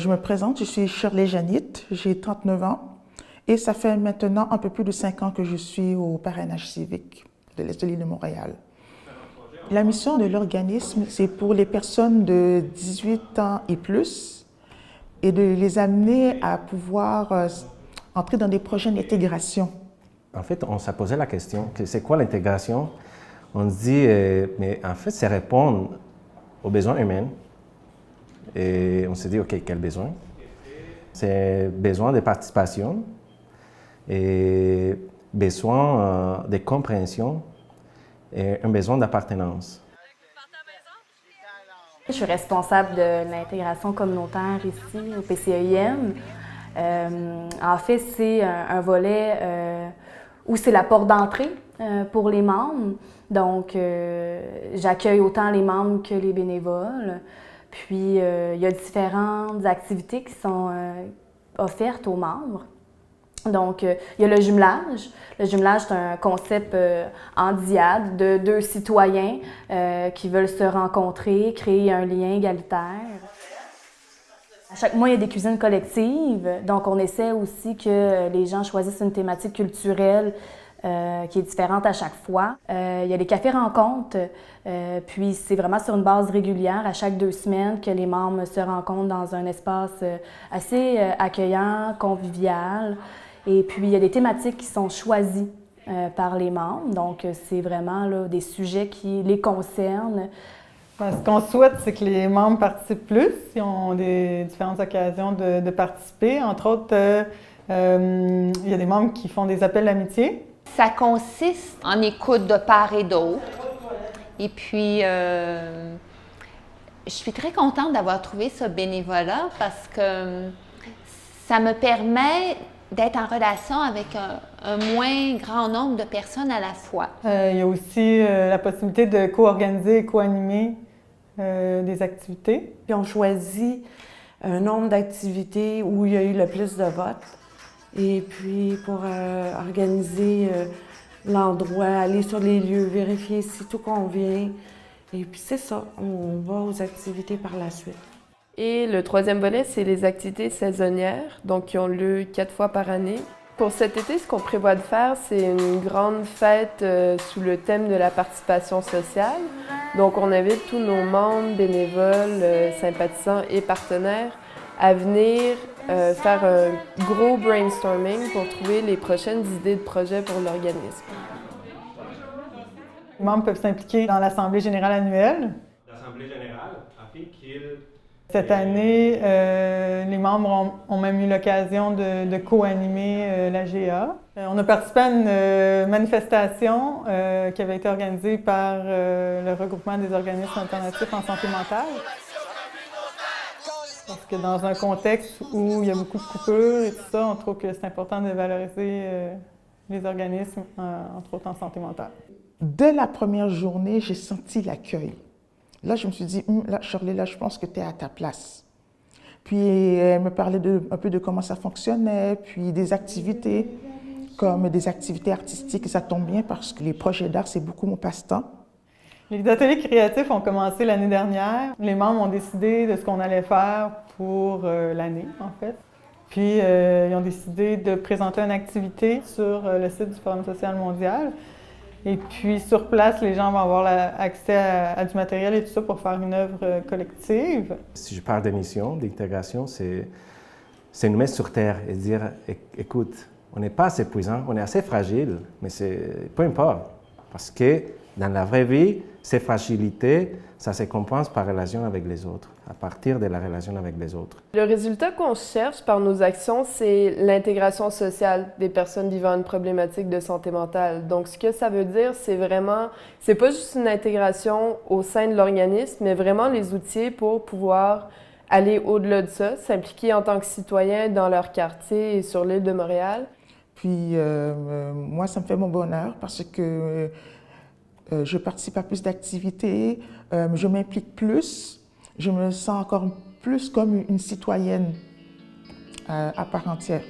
Je me présente, je suis Shirley Janit, j'ai 39 ans et ça fait maintenant un peu plus de 5 ans que je suis au parrainage civique de l'Est de l'île de Montréal. La mission de l'organisme, c'est pour les personnes de 18 ans et plus et de les amener à pouvoir entrer dans des projets d'intégration. En fait, on s'est posé la question, c'est quoi l'intégration? On se dit, mais en fait, c'est répondre aux besoins humains. Et on s'est dit, OK, quel besoin? C'est besoin de participation et besoin de compréhension et un besoin d'appartenance. Je suis responsable de l'intégration communautaire ici au PCEIM. En fait, c'est un volet où c'est la porte d'entrée pour les membres. Donc, j'accueille autant les membres que les bénévoles. Puis, il y a différentes activités qui sont offertes aux membres. Donc, il y a le jumelage. Le jumelage, c'est un concept en dyade de deux citoyens qui veulent se rencontrer, créer un lien égalitaire. À chaque mois, il y a des cuisines collectives. Donc, on essaie aussi que les gens choisissent une thématique culturelle qui est différente à chaque fois. Il y a les cafés-rencontres, puis c'est vraiment sur une base régulière, à chaque 2 semaines, que les membres se rencontrent dans un espace assez accueillant, convivial. Et puis, il y a des thématiques qui sont choisies par les membres. Donc, c'est vraiment là, des sujets qui les concernent. Ce qu'on souhaite, c'est que les membres participent plus. Ils ont des différentes occasions de participer. Entre autres, il y a des membres qui font des appels d'amitié. Ça consiste en écoute de part et d'autre. Et puis, je suis très contente d'avoir trouvé ce bénévolat parce que ça me permet d'être en relation avec un moins grand nombre de personnes à la fois. Il y a aussi la possibilité de co-organiser et co-animer des activités. Puis on choisit un nombre d'activités où il y a eu le plus de votes. Et puis pour organiser l'endroit, aller sur les lieux, vérifier si tout convient. Et puis c'est ça, on va aux activités par la suite. Et le troisième volet, c'est les activités saisonnières, donc qui ont lieu 4 fois par année. Pour cet été, ce qu'on prévoit de faire, c'est une grande fête sous le thème de la participation sociale. Donc on invite tous nos membres, bénévoles, sympathisants et partenaires à venir faire un gros brainstorming pour trouver les prochaines idées de projets pour l'organisme. Les membres peuvent s'impliquer dans l'Assemblée générale annuelle. L'Assemblée générale a fait qu'il... Cette année, les membres ont même eu l'occasion de co-animer la GA. On a participé à une manifestation qui avait été organisée par le regroupement des organismes alternatifs en santé mentale. Parce que dans un contexte où il y a beaucoup de coupures et tout ça, on trouve que c'est important de valoriser les organismes, entre autres en santé mentale. Dès la première journée, j'ai senti l'accueil. Là, je me suis dit, là, Shirley, là, je pense que tu es à ta place. Puis, elle me parlait un peu de comment ça fonctionnait, puis des activités, comme des activités artistiques. Ça tombe bien parce que les projets d'art, c'est beaucoup mon passe-temps. Les ateliers créatifs ont commencé l'année dernière. Les membres ont décidé de ce qu'on allait faire pour l'année, en fait. Puis, ils ont décidé de présenter une activité sur le site du Forum social mondial. Et puis, sur place, les gens vont avoir accès à du matériel et tout ça pour faire une œuvre collective. Si je parle de mission, d'intégration, c'est nous mettre sur terre et dire, écoute, on n'est pas assez puissant, on est assez fragile, mais peu importe. Parce que dans la vraie vie, ces fragilités, ça se compense par relation avec les autres, à partir de la relation avec les autres. Le résultat qu'on cherche par nos actions, c'est l'intégration sociale des personnes vivant une problématique de santé mentale. Donc, ce que ça veut dire, c'est vraiment, c'est pas juste une intégration au sein de l'organisme, mais vraiment les outils pour pouvoir aller au-delà de ça, s'impliquer en tant que citoyen dans leur quartier et sur l'île de Montréal. Puis, moi, ça me fait mon bonheur parce que je participe à plus d'activités, je m'implique plus, je me sens encore plus comme une citoyenne à part entière.